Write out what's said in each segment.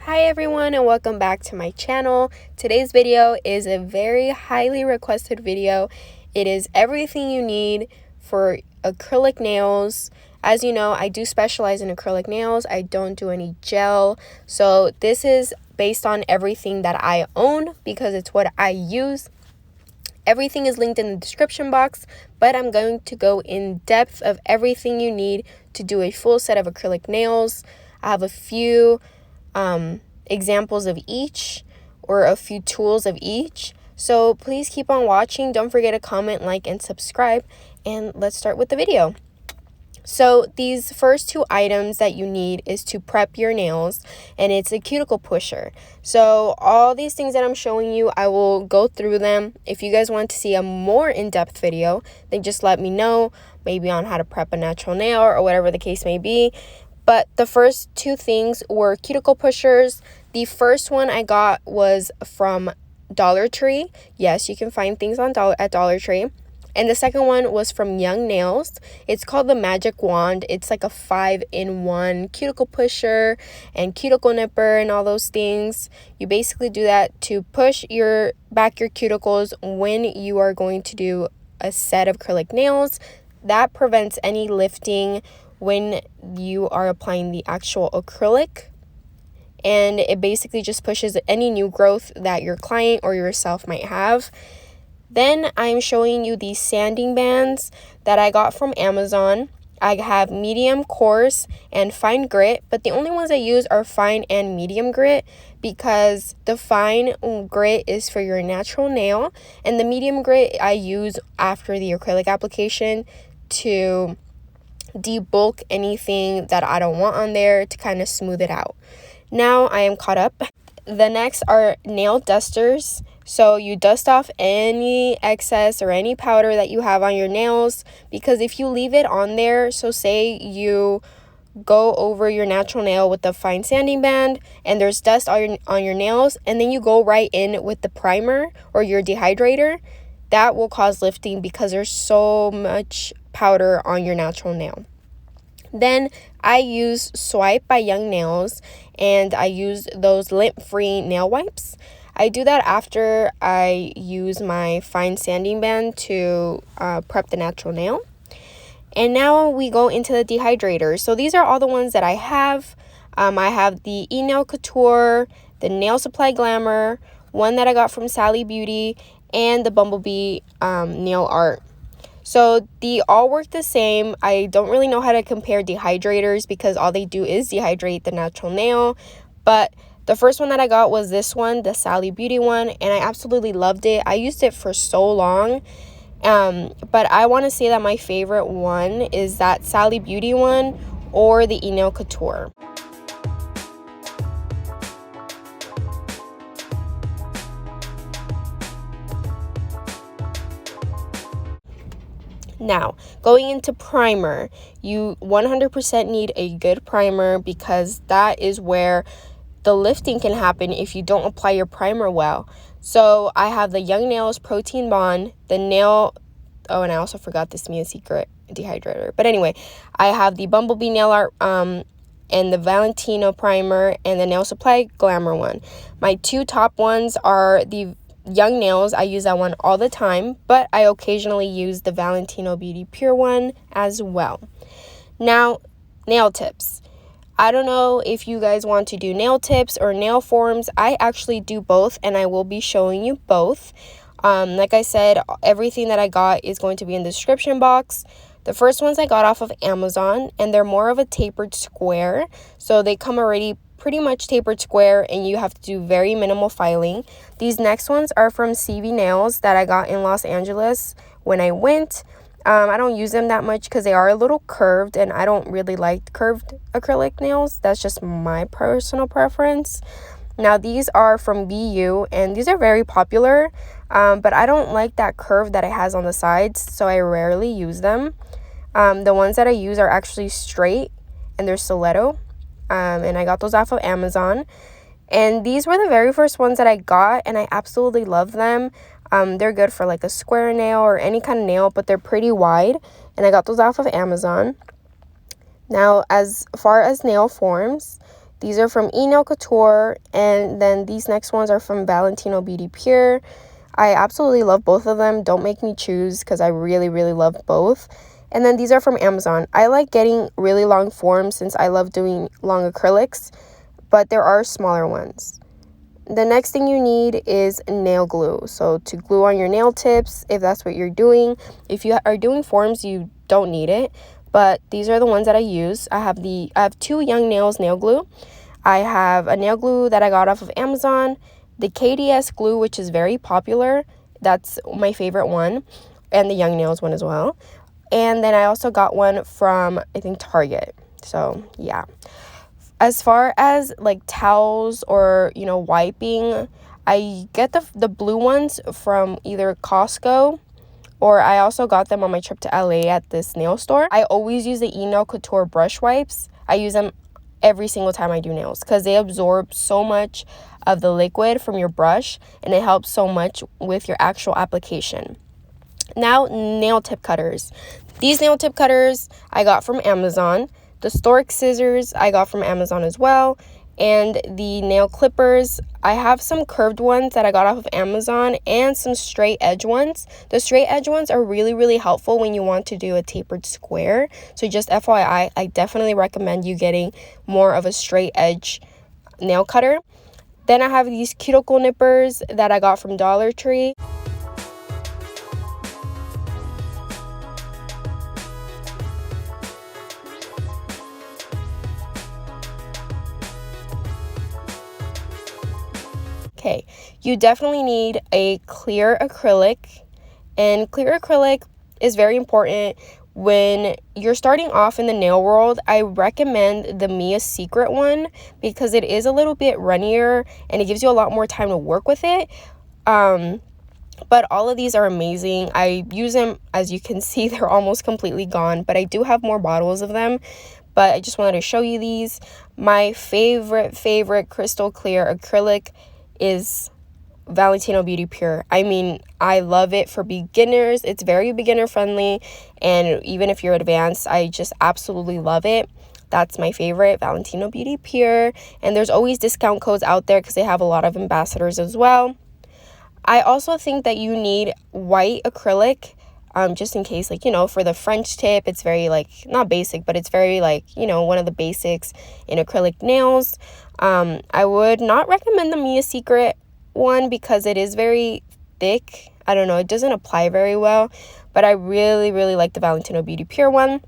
Hi everyone and welcome back to my channel. Today's video is a very highly requested video. It is everything you need for acrylic nails. As you know, I do specialize in acrylic nails. I don't do any gel. So this is based on everything that I own because it's what I use. Everything is linked in the description box, but I'm going to go in depth of everything you need to do a full set of acrylic nails. I have a few examples of each, or a few tools of each, so please keep on watching. Don't forget to comment, like, and subscribe, and let's start with the video. So these first two items that you need is to prep your nails, and it's a cuticle pusher. So all these things that I'm showing you, I will go through them. If you guys want to see a more in-depth video, then just let me know, maybe on how to prep a natural nail or whatever the case may be. But the first two things were cuticle pushers. The first one I got was from Dollar Tree. Yes, you can find things at Dollar Tree. And the second one was from Young Nails. It's called the Magic Wand. It's like a 5-in-1 cuticle pusher and cuticle nipper and all those things. You basically do that to push back your cuticles when you are going to do a set of acrylic nails. That prevents any lifting when you are applying the actual acrylic, and it basically just pushes any new growth that your client or yourself might have. Then I'm showing you these sanding bands that I got from Amazon. I have medium, coarse, and fine grit, but the only ones I use are fine and medium grit because the fine grit is for your natural nail, and the medium grit I use after the acrylic application to debulk anything that I don't want on there, to kind of smooth it out. Now I am caught up. The next are nail dusters. So you dust off any excess or any powder that you have on your nails, because if you leave it on there, so say you go over your natural nail with the fine sanding band and there's dust on your nails, and then you go right in with the primer or your dehydrator, that will cause lifting because there's so much powder on your natural nail. Then I use Swipe by Young Nails, and I use those lint-free nail wipes. I do that after I use my fine sanding band to prep the natural nail. And now we go into the dehydrator. So these are all the ones that I have. I have the E-Nail Couture, the Nail Supply Glamour, one that I got from Sally Beauty, and the Bumblebee Nail Art. So they all work the same. I don't really know how to compare dehydrators because all they do is dehydrate the natural nail. But the first one that I got was this one, the Sally Beauty one, and I absolutely loved it. I used it for so long. But I want to say that my favorite one is that Sally Beauty one or the E-Nail Couture. Now, going into primer, you 100% need a good primer because that is where the lifting can happen if you don't apply your primer well. So I have the Young Nails Protein Bond, and I also forgot this Mia Secret dehydrator. But anyway, I have the Bumblebee Nail Art and the Valentino primer and the Nail Supply Glamour one. My two top ones are the Young Nails. I use that one all the time, but I occasionally use the Valentino Beauty Pure one as well. Now, nail tips. I don't know if you guys want to do nail tips or nail forms. I actually do both, and I will be showing you both. Like I said, everything that I got is going to be in the description box. The first ones I got off of Amazon, and they're more of a tapered square, so they come already pretty much tapered square, and you have to do very minimal filing. These next ones are from CV Nails that I got in Los Angeles when I went. I don't use them that much because they are a little curved, and I don't really like curved acrylic nails. That's just my personal preference. Now these are from BU, and these are very popular, but I don't like that curve that it has on the sides, so I rarely use them. The ones that I use are actually straight, and they're stiletto. And I got those off of Amazon, and these were the very first ones that I got, and I absolutely love them. They're good for like a square nail or any kind of nail, but they're pretty wide, and I got those off of Amazon. Now, as far as nail forms, These are from Nail Couture, and then these next ones are from Valentino Beauty Pure. I absolutely love both of them. Don't make me choose because I really, really love both. And then these are from Amazon. I like getting really long forms since I love doing long acrylics, but there are smaller ones. The next thing you need is nail glue. So to glue on your nail tips, if that's what you're doing. If you are doing forms, you don't need it. But these are the ones that I use. I have two Young Nails nail glue. I have a nail glue that I got off of Amazon. The KDS glue, which is very popular. That's my favorite one. And the Young Nails one as well. And then I also got one from, I think, Target. So, yeah. As far as like towels or, wiping, I get the blue ones from either Costco, or I also got them on my trip to LA at this nail store. I always use the Nail Couture brush wipes. I use them every single time I do nails because they absorb so much of the liquid from your brush, and it helps so much with your actual application. Now, nail tip cutters. These nail tip cutters I got from Amazon. The stork scissors I got from Amazon as well. And the nail clippers, I have some curved ones that I got off of Amazon and some straight edge ones. The straight edge ones are really, really helpful when you want to do a tapered square. So just FYI, I definitely recommend you getting more of a straight edge nail cutter. Then I have these cuticle nippers that I got from Dollar Tree. Okay, you definitely need a clear acrylic, and clear acrylic is very important when you're starting off in the nail world. I recommend the Mia Secret one because it is a little bit runnier and it gives you a lot more time to work with it. But all of these are amazing. I use them, as you can see, they're almost completely gone, but I do have more bottles of them. But I just wanted to show you these. My favorite crystal clear acrylic is Valentino Beauty Pure. I mean, I love it for beginners. It's very beginner friendly, and even if you're advanced, I just absolutely love it. That's my favorite, Valentino Beauty Pure. And there's always discount codes out there because they have a lot of ambassadors as well. I also think that you need white acrylic, just in case, for the French tip. It's very not basic, but it's very one of the basics in acrylic nails. I would not recommend the Mia Secret one because it is very thick. I don't know, it doesn't apply very well, but I really, really like the Valentino Beauty Pure one.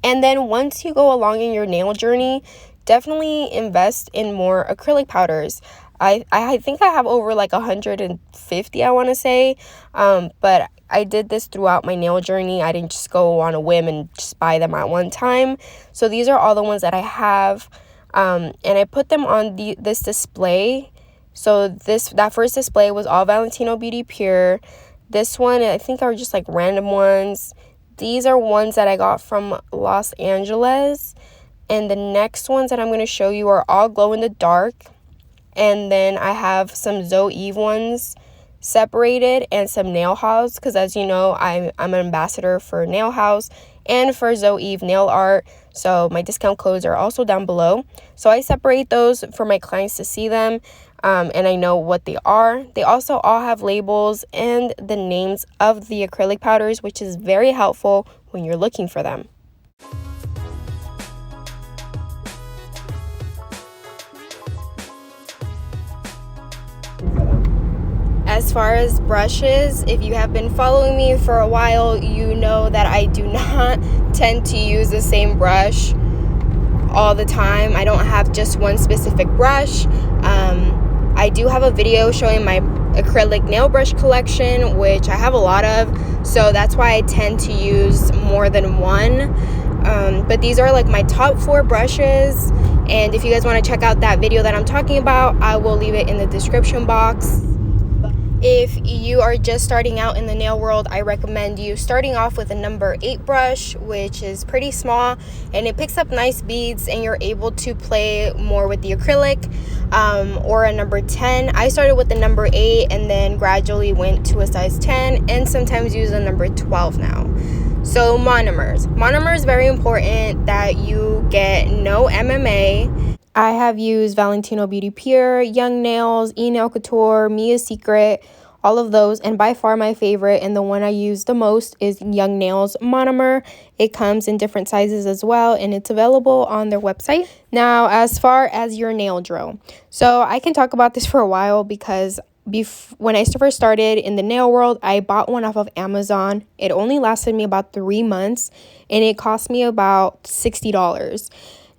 And then once you go along in your nail journey, definitely invest in more acrylic powders. I think I have over 150, I want to say, but I did this throughout my nail journey. I didn't just go on a whim and just buy them at one time. So these are all the ones that I have. And I put them on this display. So that first display was all Valentino Beauty Pure. This one, I think, are just random ones. These are ones that I got from Los Angeles. And the next ones that I'm going to show you are all glow in the dark. And then I have some Zoe Eve ones separated and some Nail House, because as you know, I'm an ambassador for Nail House and for Zoe Eve nail art. So my discount codes are also down below. So I separate those for my clients to see them, and I know what they are. They also all have labels and the names of the acrylic powders, which is very helpful when you're looking for them. As far as brushes, if you have been following me for a while, you know that I do not tend to use the same brush all the time. I don't have just one specific brush. I do have a video showing my acrylic nail brush collection, which I have a lot of, so that's why I tend to use more than one. But these are my top 4 brushes, and if you guys want to check out that video that I'm talking about, I will leave it in the description box. If you are just starting out in the nail world, I recommend you starting off with a number 8 brush, which is pretty small and it picks up nice beads and you're able to play more with the acrylic, or a number 10. I started with the number 8 and then gradually went to a size 10 and sometimes use a number 12 now. So Monomer is very important that you get no MMA. I have used Valentino Beauty Pure, Young Nails, E-Nail Couture, Mia's Secret, all of those. And by far my favorite and the one I use the most is Young Nails Monomer. It comes in different sizes as well, and it's available on their website. Now, as far as your nail drill. So I can talk about this for a while because when I first started in the nail world, I bought one off of Amazon. It only lasted me about 3 months, and it cost me about $60.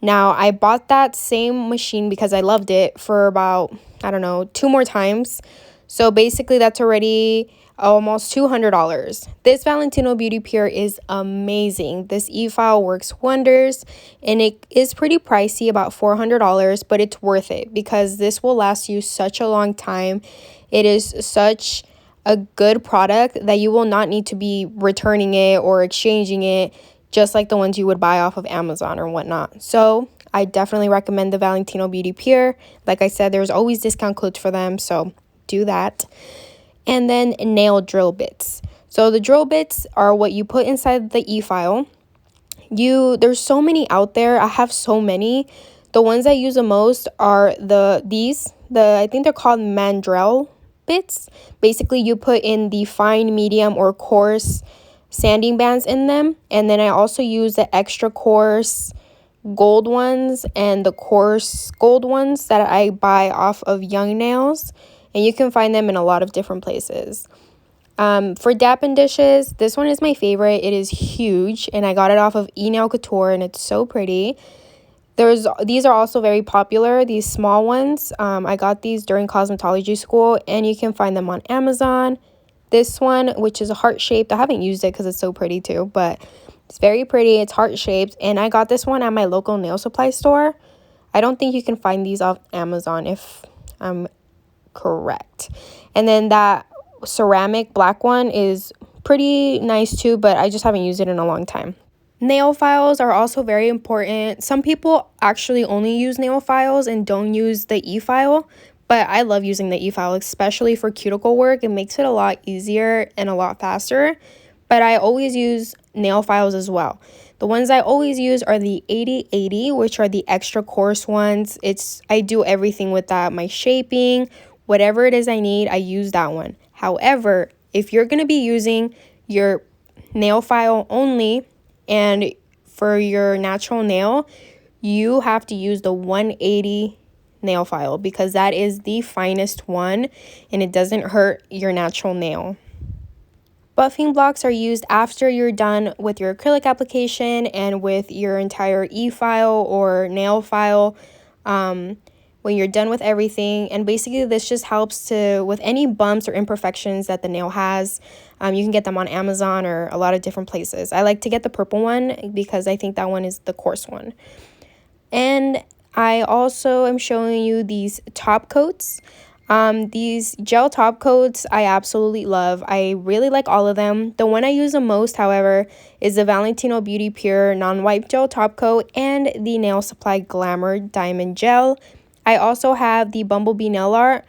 Now, I bought that same machine because I loved it for about, I don't know, 2 more times. So basically, that's already almost $200. This Valentino Beauty Pure is amazing. This e-file works wonders, and it is pretty pricey, about $400, but it's worth it because this will last you such a long time. It is such a good product that you will not need to be returning it or exchanging it, just like the ones you would buy off of Amazon or whatnot. So I definitely recommend the Valentino Beauty Pure. Like I said, there's always discount codes for them, so do that. And then nail drill bits. So the drill bits are what you put inside the e-file. There's so many out there. I have so many. The ones I use the most are I think they're called mandrel bits. Basically, you put in the fine, medium, or coarse sanding bands in them, and then I also use the extra coarse gold ones and the coarse gold ones that I buy off of Young Nails, and you can find them in a lot of different places. For Dappen Dishes, this one is my favorite. It is huge, and I got it off of E-Nail Couture, and it's so pretty. These are also very popular, these small ones. I got these during cosmetology school, and you can find them on Amazon. This one, which is a heart-shaped, I haven't used it because it's so pretty too, but it's very pretty. It's heart-shaped, and I got this one at my local nail supply store. I don't think you can find these off Amazon if I'm correct. And then that ceramic black one is pretty nice too, but I just haven't used it in a long time. Nail files are also very important. Some people actually only use nail files and don't use the e-file, but I love using the e-file, especially for cuticle work. It makes it a lot easier and a lot faster, but I always use nail files as well. The ones I always use are the 80/80, which are the extra coarse ones. I do everything with that, my shaping, whatever it is I need, I use that one. However, if you're going to be using your nail file only and for your natural nail, you have to use the 180 nail file because that is the finest one and it doesn't hurt your natural nail. Buffing blocks are used after you're done with your acrylic application and with your entire e-file or nail file. When you're done with everything, and basically this just helps with any bumps or imperfections that the nail has. You can get them on Amazon or a lot of different places. I like to get the purple one because I think that one is the coarse one. And I also am showing you these top coats. These gel top coats I absolutely love. I really like all of them. The one I use the most, however, is the Valentino Beauty Pure Non-Wipe Gel Top Coat and the Nail Supply Glamour Diamond Gel. I also have the Bumblebee Nail Art,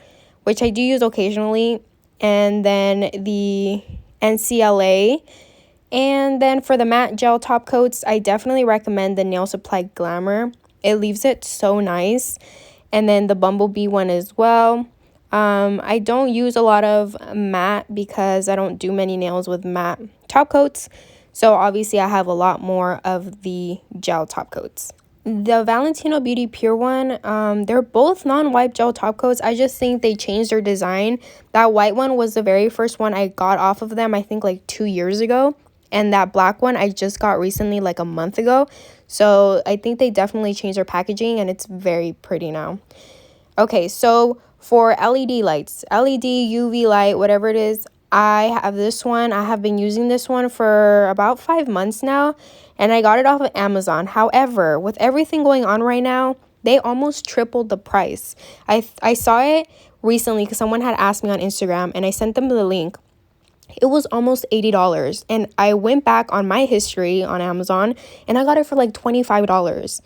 which I do use occasionally, and then the NCLA. And then for the matte gel top coats, I definitely recommend the Nail Supply Glamour. It leaves it so nice. And then the Bumblebee one as well. I don't use a lot of matte because I don't do many nails with matte top coats. So obviously I have a lot more of the gel top coats. The Valentino Beauty Pure one, they're both non-wipe gel top coats. I just think they changed their design. That white one was the very first one I got off of them, I think like 2 years ago. And that black one I just got recently, like a month ago. So I think they definitely changed their packaging and it's very pretty now. Okay, so for LED lights, LED, UV light, whatever it is, I have this one. I have been using this one for about 5 months now, and I got it off of Amazon. However, with everything going on right now, they almost tripled the price. I saw it recently because someone had asked me on Instagram, and I sent them the link. It was almost $80, and I went back on my history on Amazon, and I got it for like $25.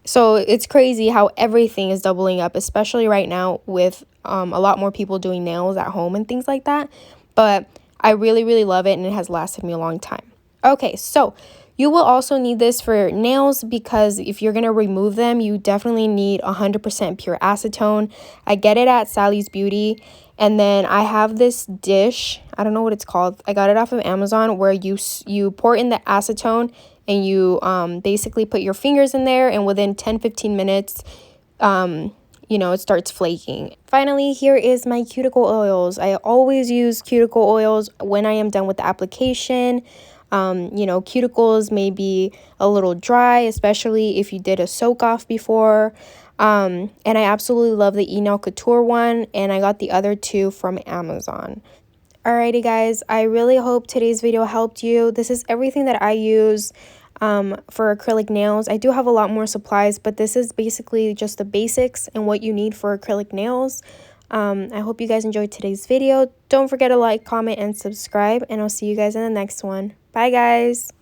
So it's crazy how everything is doubling up, especially right now with a lot more people doing nails at home and things like that. But I really, really love it, and it has lasted me a long time. Okay, so You will also need this for nails because if you're going to remove them, you definitely need 100% pure acetone. I get it at Sally's Beauty. And then I have this dish, I don't know what it's called. I got it off of Amazon, where you pour in the acetone and you basically put your fingers in there, and within 10-15 minutes, you know, it starts flaking. Finally, here is my cuticle oils. I always use cuticle oils when I am done with the application. You know, cuticles may be a little dry, especially if you did a soak off before. And I absolutely love the Nail Couture one, and I got the other two from Amazon. Alrighty guys, I really hope today's video helped you. This is everything that I use for acrylic nails. I do have a lot more supplies, but this is basically just the basics and what you need for acrylic nails. I hope you guys enjoyed today's video. Don't forget to like, comment, and subscribe, and I'll see you guys in the next one. Bye guys!